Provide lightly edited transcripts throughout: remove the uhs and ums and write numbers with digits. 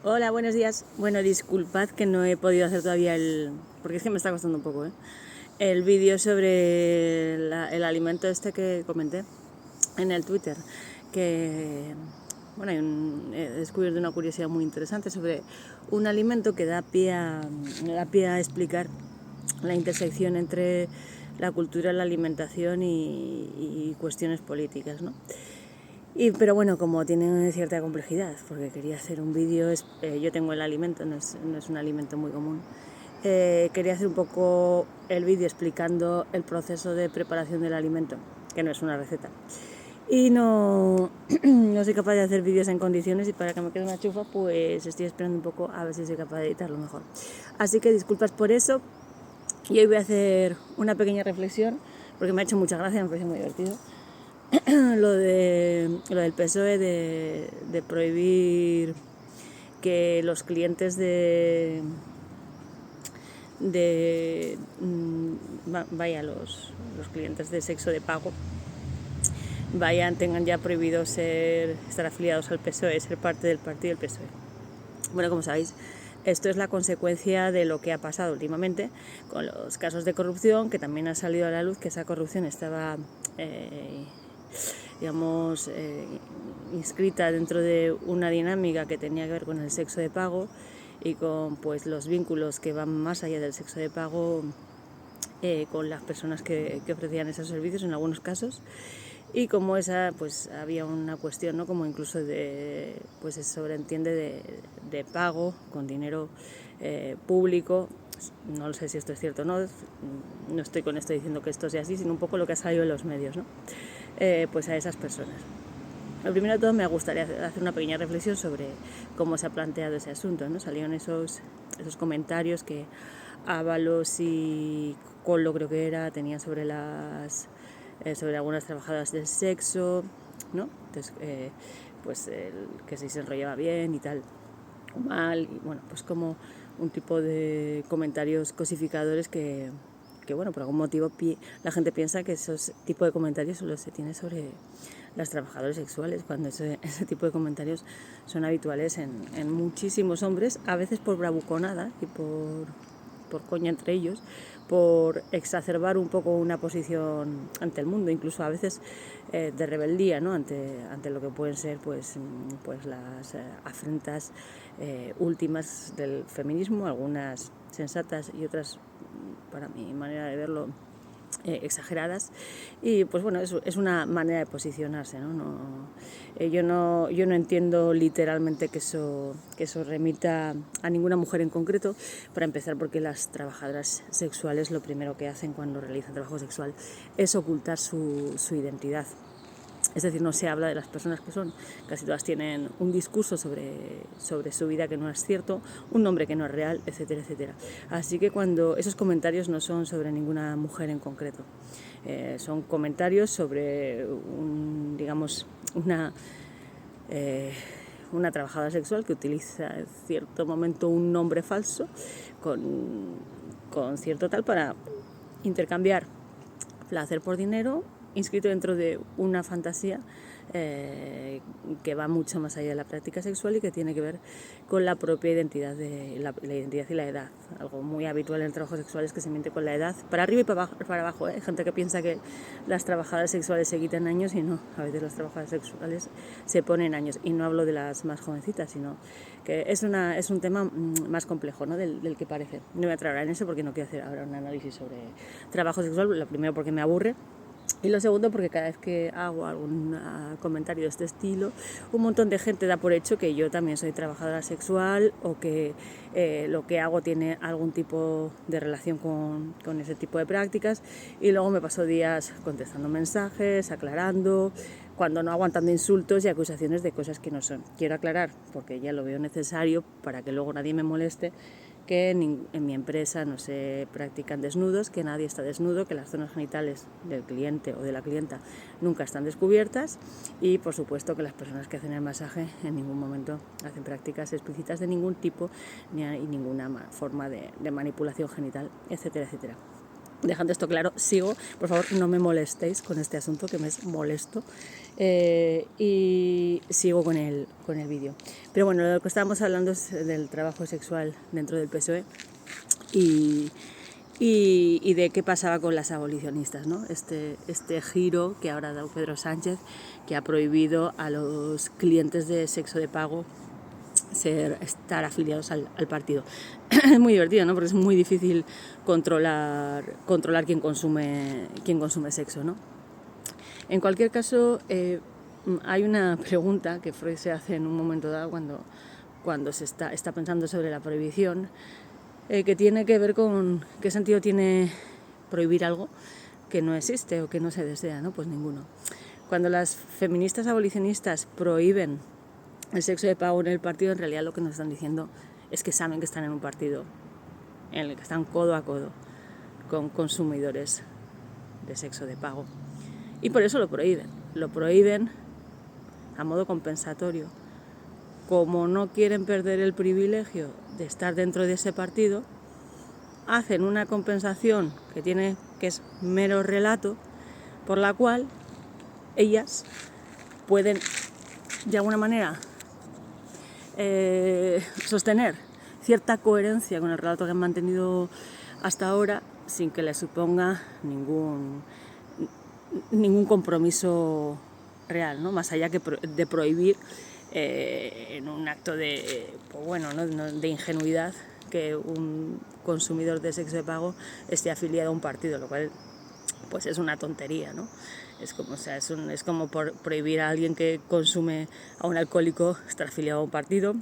Hola, buenos días. Bueno, disculpad que no he podido hacer todavía porque es que me está costando un poco, el vídeo sobre el alimento este que comenté en el Twitter, que, bueno, he descubierto una curiosidad muy interesante sobre un alimento que da pie a explicar la intersección entre la cultura, la alimentación y cuestiones políticas, ¿no? Pero bueno, como tiene cierta complejidad, porque quería hacer un vídeo, yo tengo el alimento, no es un alimento muy común. Quería hacer un poco el vídeo explicando el proceso de preparación del alimento, que no es una receta. Y no soy capaz de hacer vídeos en condiciones, y para que me quede una chufa, pues estoy esperando un poco a ver si soy capaz de editarlo mejor. Así que disculpas por eso, y hoy voy a hacer una pequeña reflexión, porque me ha hecho mucha gracia, me parece muy divertido. lo del PSOE de prohibir que los clientes los clientes de sexo de pago tengan ya prohibido estar afiliados al PSOE, ser parte del partido del PSOE. Bueno, como sabéis, esto es la consecuencia de lo que ha pasado últimamente con los casos de corrupción, que también ha salido a la luz que esa corrupción estaba inscrita dentro de una dinámica que tenía que ver con el sexo de pago y con pues los vínculos que van más allá del sexo de pago con las personas que ofrecían esos servicios en algunos casos. Y como esa, pues había una cuestión, ¿no? Como incluso pues se sobreentiende de pago con dinero público. No sé si esto es cierto o no, no estoy con esto diciendo que esto sea así, sino un poco lo que ha salido en los medios, ¿no? Pues a esas personas. Lo primero de todo, me gustaría hacer una pequeña reflexión sobre cómo se ha planteado ese asunto, ¿no? Salieron esos comentarios que Ábalos y Collo, creo que era, tenían sobre algunas trabajadoras del sexo, ¿no? Entonces, que si se enrollaba bien y tal, o mal, y bueno, pues como un tipo de comentarios cosificadores que bueno, por algún motivo la gente piensa que esos tipos de comentarios solo se tiene sobre las trabajadoras sexuales, cuando ese tipo de comentarios son habituales en muchísimos hombres, a veces por bravuconada y por coña entre ellos, por exacerbar un poco una posición ante el mundo, incluso a veces de rebeldía, ¿no? ante lo que pueden ser pues las afrentas últimas del feminismo, algunas sensatas y otras, para mi manera de verlo, exageradas. Y pues bueno, es una manera de posicionarse, yo no entiendo literalmente que eso remita a ninguna mujer en concreto, para empezar, porque las trabajadoras sexuales lo primero que hacen cuando realizan trabajo sexual es ocultar su identidad. Es decir, no se habla de las personas que son. Casi todas tienen un discurso sobre su vida que no es cierto, un nombre que no es real, etcétera, etcétera. Así que cuando esos comentarios no son sobre ninguna mujer en concreto, son comentarios sobre una trabajadora sexual que utiliza en cierto momento un nombre falso con cierto tal para intercambiar placer por dinero, inscrito dentro de una fantasía que va mucho más allá de la práctica sexual y que tiene que ver con la propia identidad, la identidad y la edad. Algo muy habitual en el trabajo sexual es que se miente con la edad, para arriba y para abajo. Hay gente que piensa que las trabajadoras sexuales se quitan años, y no, a veces las trabajadoras sexuales se ponen años, y no hablo de las más jovencitas, sino que es un tema más complejo, ¿no? del que parece. No voy a entrar en eso porque no quiero hacer ahora un análisis sobre trabajo sexual. Lo primero, porque me aburre, y lo segundo, porque cada vez que hago algún comentario de este estilo, un montón de gente da por hecho que yo también soy trabajadora sexual, o que lo que hago tiene algún tipo de relación con ese tipo de prácticas, y luego me paso días contestando mensajes, aclarando, cuando no aguantando insultos y acusaciones de cosas que no son. Quiero aclarar, porque ya lo veo necesario para que luego nadie me moleste, que en mi empresa no se practican desnudos, que nadie está desnudo, que las zonas genitales del cliente o de la clienta nunca están descubiertas, y por supuesto que las personas que hacen el masaje en ningún momento hacen prácticas explícitas de ningún tipo, ni hay ninguna forma de manipulación genital, etcétera, etcétera. dejando esto claro, sigo, por favor no me molestéis con este asunto que me es molesto, y sigo con el vídeo. Pero bueno, lo que estábamos hablando es del trabajo sexual dentro del PSOE y de qué pasaba con las abolicionistas, ¿no? Este giro que ahora ha dado Pedro Sánchez, que ha prohibido a los clientes de sexo de pago estar afiliados al partido. Es muy divertido, ¿no? Porque es muy difícil controlar quién consume sexo, ¿no? En cualquier caso, hay una pregunta que Freud se hace en un momento dado cuando se está pensando sobre la prohibición, que tiene que ver con qué sentido tiene prohibir algo que no existe o que no se desea, ¿no? Pues ninguno. Cuando las feministas abolicionistas prohíben el sexo de pago en el partido, en realidad lo que nos están diciendo es que saben que están en un partido en el que están codo a codo con consumidores de sexo de pago. Y por eso lo prohíben. Lo prohíben a modo compensatorio. Como no quieren perder el privilegio de estar dentro de ese partido, hacen una compensación que es mero relato, por la cual ellas pueden, de alguna manera, sostener cierta coherencia con el relato que han mantenido hasta ahora, sin que les suponga ningún compromiso real, ¿no? Más allá de prohibir en un acto de ingenuidad que un consumidor de sexo de pago esté afiliado a un partido, lo cual pues es una tontería, ¿no? Es como prohibir a alguien que consume, a un alcohólico, estar afiliado a un partido,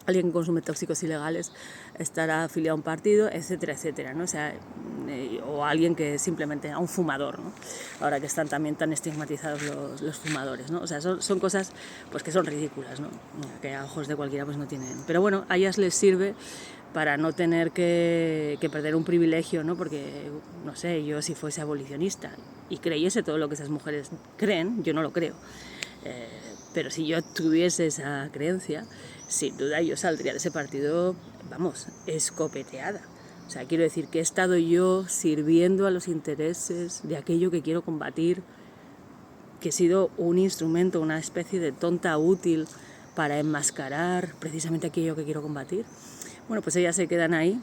alguien que consume tóxicos ilegales estará afiliado a un partido, etcétera, etcétera, ¿no? O alguien que simplemente, a un fumador, ¿no? Ahora que están también tan estigmatizados los fumadores, ¿no? O sea, son cosas pues que son ridículas, ¿no? Que a ojos de cualquiera pues no tienen. Pero bueno, a ellas les sirve para no tener que perder un privilegio, ¿no? Porque, no sé, yo si fuese abolicionista y creyese todo lo que esas mujeres creen, yo no lo creo. Pero si yo tuviese esa creencia, sin duda yo saldría de ese partido, vamos, escopeteada. O sea, quiero decir que he estado yo sirviendo a los intereses de aquello que quiero combatir, que he sido un instrumento, una especie de tonta útil para enmascarar precisamente aquello que quiero combatir. Bueno, pues ellas se quedan ahí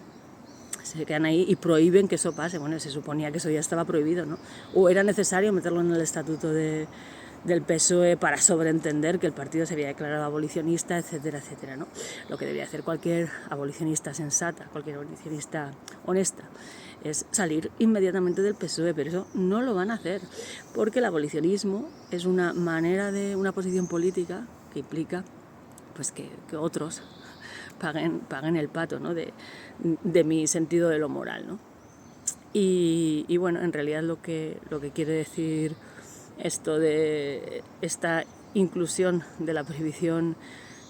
y prohíben que eso pase. Bueno, se suponía que eso ya estaba prohibido, ¿no? O era necesario meterlo en el estatuto del PSOE para sobreentender que el partido se había declarado abolicionista, etcétera, etcétera, ¿no? Lo que debería hacer cualquier abolicionista sensata, cualquier abolicionista honesta, es salir inmediatamente del PSOE, pero eso no lo van a hacer, porque el abolicionismo es una manera de una posición política que implica pues que otros paguen el pato, ¿no? de mi sentido de lo moral, ¿no? Y bueno, en realidad lo que quiere decir esto de esta inclusión de la prohibición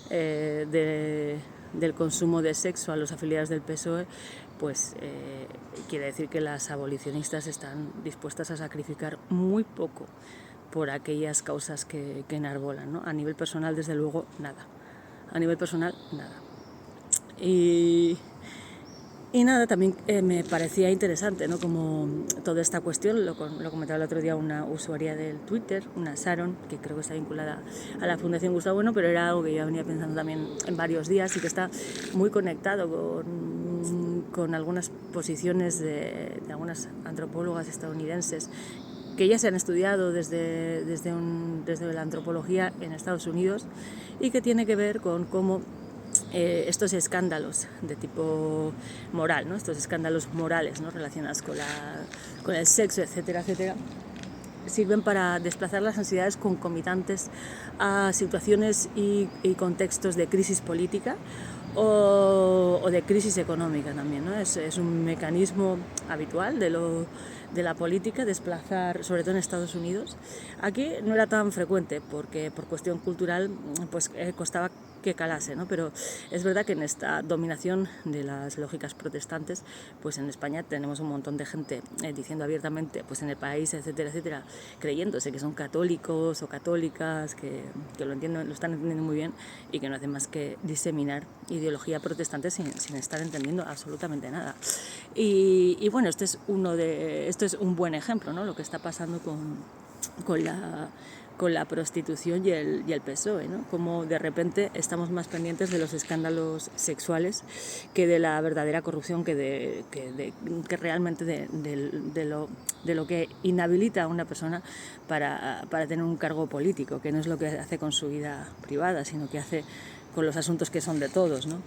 del consumo de sexo a los afiliados del PSOE, pues quiere decir que las abolicionistas están dispuestas a sacrificar muy poco por aquellas causas que enarbolan, ¿no? A nivel personal, desde luego, nada. A nivel personal, nada. Y nada, también me parecía interesante, ¿no? Como toda esta cuestión, lo comentaba el otro día una usuaria del Twitter, una Sharon, que creo que está vinculada a la Fundación Gustavo Bueno, pero era algo que yo venía pensando también en varios días y que está muy conectado con algunas posiciones de algunas antropólogas estadounidenses que ya se han estudiado desde la antropología en Estados Unidos y que tiene que ver con cómo estos escándalos de tipo moral, ¿no? Estos escándalos morales, ¿no? Relacionados con el sexo, etcétera, etcétera, sirven para desplazar las ansiedades concomitantes a situaciones y contextos de crisis política o de crisis económica también, ¿no? Es un mecanismo habitual de la política desplazar, sobre todo en Estados Unidos. Aquí no era tan frecuente porque por cuestión cultural pues costaba que calase, ¿no? Pero es verdad que en esta dominación de las lógicas protestantes, pues en España tenemos un montón de gente diciendo abiertamente, pues en el país, etcétera, etcétera, creyéndose que son católicos o católicas, que lo entienden, lo están entendiendo muy bien y que no hacen más que diseminar ideología protestante sin estar entendiendo absolutamente nada. Y bueno, esto es un buen ejemplo, ¿no? Lo que está pasando con la prostitución y el PSOE, ¿no? Como de repente estamos más pendientes de los escándalos sexuales que de la verdadera corrupción, que realmente de lo que inhabilita a una persona para tener un cargo político, que no es lo que hace con su vida privada, sino que hace con los asuntos que son de todos, ¿no?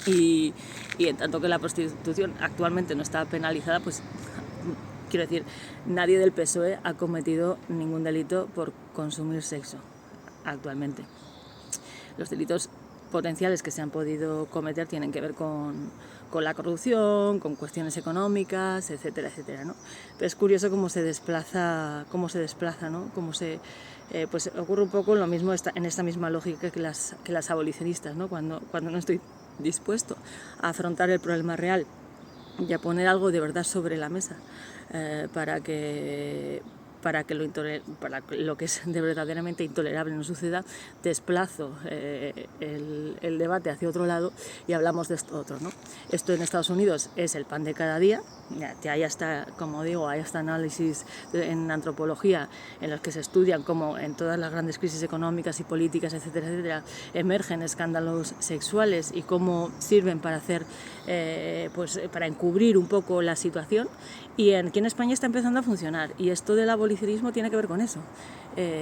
Y en tanto que la prostitución actualmente no está penalizada, pues quiero decir, nadie del PSOE ha cometido ningún delito por consumir sexo actualmente. Los delitos potenciales que se han podido cometer tienen que ver con la corrupción, con cuestiones económicas, etcétera, etcétera, ¿no? Pero es curioso cómo se desplaza, ¿no? Pues ocurre un poco lo mismo en esta misma lógica que las abolicionistas, ¿no? Cuando no estoy dispuesto a afrontar el problema real y a poner algo de verdad sobre la mesa para que lo que es de verdaderamente intolerable no suceda, desplazo el debate hacia otro lado y hablamos de esto otro, ¿no? Esto en Estados Unidos es el pan de cada día. Hay hasta, como digo, hay hasta análisis en antropología en los que se estudian cómo en todas las grandes crisis económicas y políticas, etcétera, etcétera, emergen escándalos sexuales y cómo sirven para hacer, para encubrir un poco la situación. Y aquí en España está empezando a funcionar, y esto del abolicionismo tiene que ver con eso.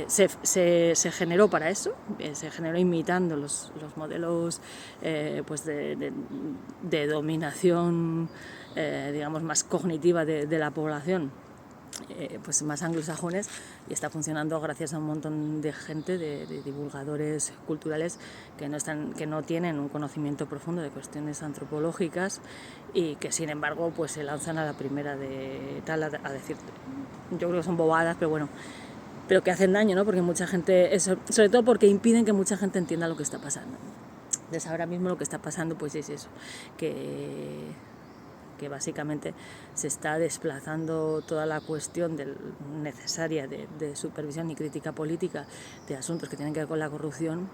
Se generó para eso, se generó imitando los modelos pues de dominación, digamos, más cognitiva de la población, pues más anglosajones, y está funcionando gracias a un montón de gente, de divulgadores culturales que no tienen un conocimiento profundo de cuestiones antropológicas y que sin embargo pues se lanzan a la primera de tal a decir, yo creo que son bobadas, pero bueno, pero que hacen daño, ¿no? Porque mucha gente, sobre todo porque impiden que mucha gente entienda lo que está pasando. Entonces ahora mismo lo que está pasando pues es eso, que básicamente se está desplazando toda la cuestión necesaria de supervisión y crítica política de asuntos que tienen que ver con la corrupción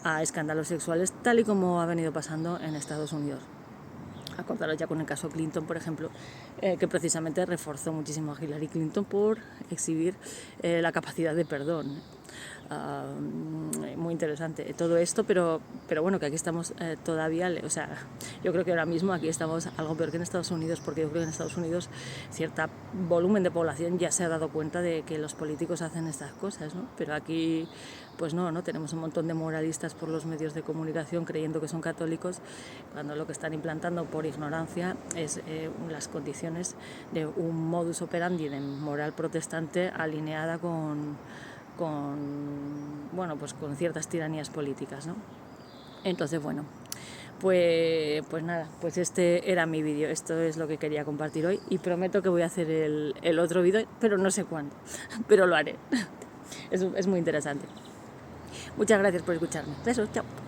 a escándalos sexuales, tal y como ha venido pasando en Estados Unidos. Acordaros ya con el caso Clinton, por ejemplo, que precisamente reforzó muchísimo a Hillary Clinton por exhibir la capacidad de perdón. Muy interesante todo esto, pero bueno, que aquí estamos todavía, o sea, yo creo que ahora mismo aquí estamos algo peor que en Estados Unidos, porque yo creo que en Estados Unidos cierto volumen de población ya se ha dado cuenta de que los políticos hacen estas cosas, ¿no? Pero aquí pues no tenemos un montón de moralistas por los medios de comunicación creyendo que son católicos, cuando lo que están implantando por ignorancia es las condiciones de un modus operandi de moral protestante alineada con ciertas tiranías políticas, ¿no? Entonces, bueno, pues nada, pues este era mi vídeo, esto es lo que quería compartir hoy, y prometo que voy a hacer el otro vídeo, pero no sé cuándo, pero lo haré. Es muy interesante. Muchas gracias por escucharme. Besos, chao.